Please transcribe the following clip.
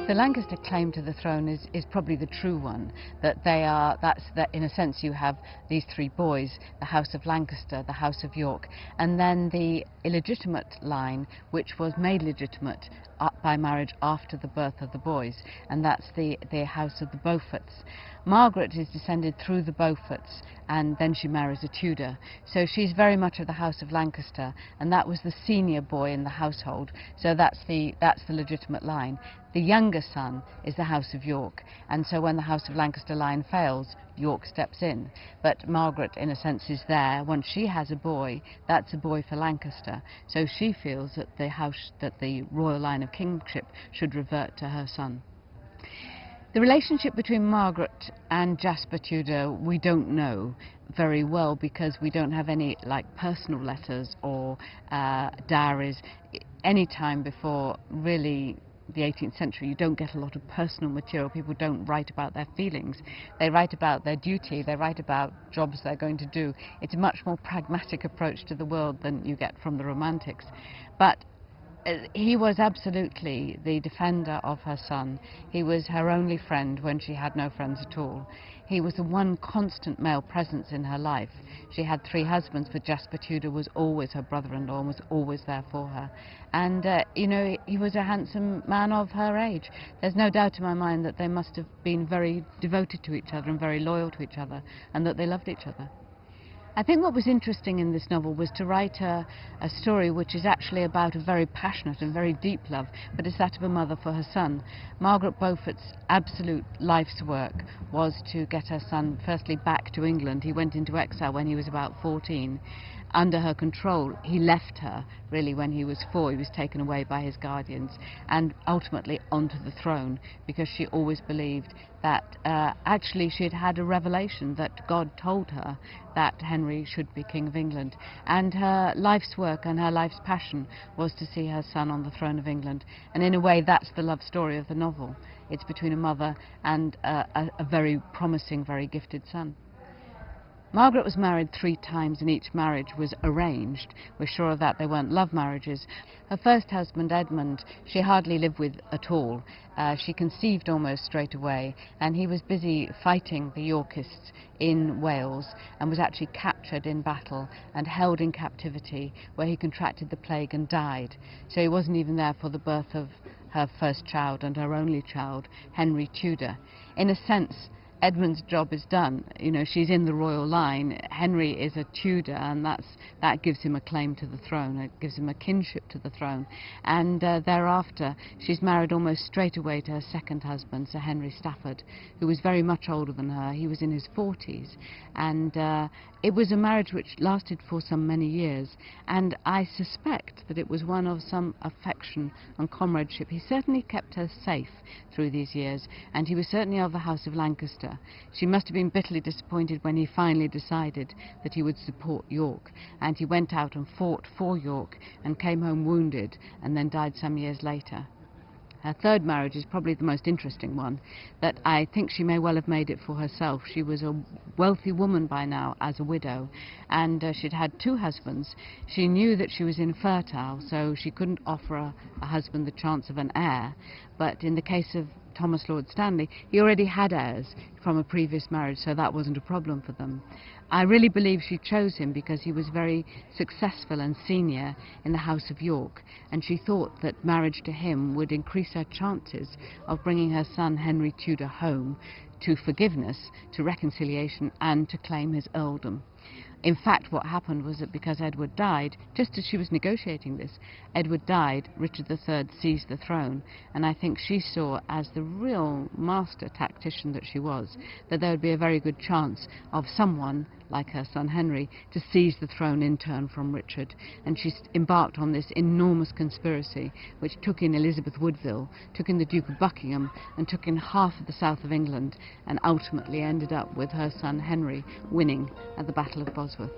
The Lancaster claim to the throne is probably the true one, that that in a sense you have these three boys, the House of Lancaster, the House of York, and then the illegitimate line, which was made legitimate by marriage after the birth of the boys, and that's the House of the Beauforts. Margaret is descended through the Beauforts, and then she marries a Tudor, so she's very much of the House of Lancaster, and that was the senior boy in the household, so that's the legitimate line. The younger son is the House of York, and so when the House of Lancaster line fails, York steps in. But Margaret, in a sense, is there. Once she has a boy, that's a boy for Lancaster, so she feels that the royal line of kingship should revert to her son. The relationship between Margaret and Jasper Tudor we don't know very well, because we don't have any personal letters or diaries. Any time before really the 18th century, you don't get a lot of personal material. People don't write about their feelings. They write about their duty, they write about jobs they're going to do. It's a much more pragmatic approach to the world than you get from the Romantics. But he was absolutely the defender of her son. He was her only friend when she had no friends at all. He was the one constant male presence in her life. She had three husbands, but Jasper Tudor was always her brother-in-law and was always there for her. And, you know, he was a handsome man of her age. There's no doubt in my mind that they must have been very devoted to each other and very loyal to each other, and that they loved each other. I think what was interesting in this novel was to write a story which is actually about a very passionate and very deep love, but it's that of a mother for her son. Margaret Beaufort's absolute life's work was to get her son firstly back to England. He went into exile when he was about 14. Under her control, he left her really when he was 4. He was taken away by his guardians, and ultimately onto the throne, because she always believed that actually she had had a revelation that God told her that Henry should be King of England, and her life's work and her life's passion was to see her son on the throne of England. And in a way, that's the love story of the novel. It's between a mother and a very promising, very gifted son. Margaret was married 3 times, and each marriage was arranged. We're sure of that. They weren't love marriages. Her first husband, Edmund, she hardly lived with at all. She conceived almost straight away, and he was busy fighting the Yorkists in Wales, and was actually captured in battle and held in captivity, where he contracted the plague and died. So he wasn't even there for the birth of her first child and her only child, Henry Tudor. In a sense, Edmund's job is done. You know, she's in the royal line. Henry is a Tudor, and that gives him a claim to the throne. It gives him a kinship to the throne. And thereafter, she's married almost straight away to her second husband, Sir Henry Stafford, who was very much older than her. He was in his 40s, and it was a marriage which lasted for some many years. And I suspect that it was one of some affection and comradeship. He certainly kept her safe through these years, and he was certainly of the House of Lancaster. She must have been bitterly disappointed when he finally decided that he would support York, and he went out and fought for York and came home wounded and then died some years later. Her third marriage is probably the most interesting one, that I think she may well have made it for herself. She was a wealthy woman by now as a widow, and she'd had 2 husbands. She knew that she was infertile, so she couldn't offer a husband the chance of an heir, but in the case of Thomas Lord Stanley, he already had heirs from a previous marriage, so that wasn't a problem for them. I really believe she chose him because he was very successful and senior in the House of York, and she thought that marriage to him would increase her chances of bringing her son Henry Tudor home to forgiveness, to reconciliation, and to claim his earldom. In fact, what happened was that because Edward died, just as she was negotiating this, Edward died, Richard III seized the throne, and I think she saw, as the real master tactician that she was, that there would be a very good chance of someone, like her son Henry, to seize the throne in turn from Richard. And she embarked on this enormous conspiracy, which took in Elizabeth Woodville, took in the Duke of Buckingham, and took in half of the south of England, and ultimately ended up with her son Henry winning at the Battle of Bosworth.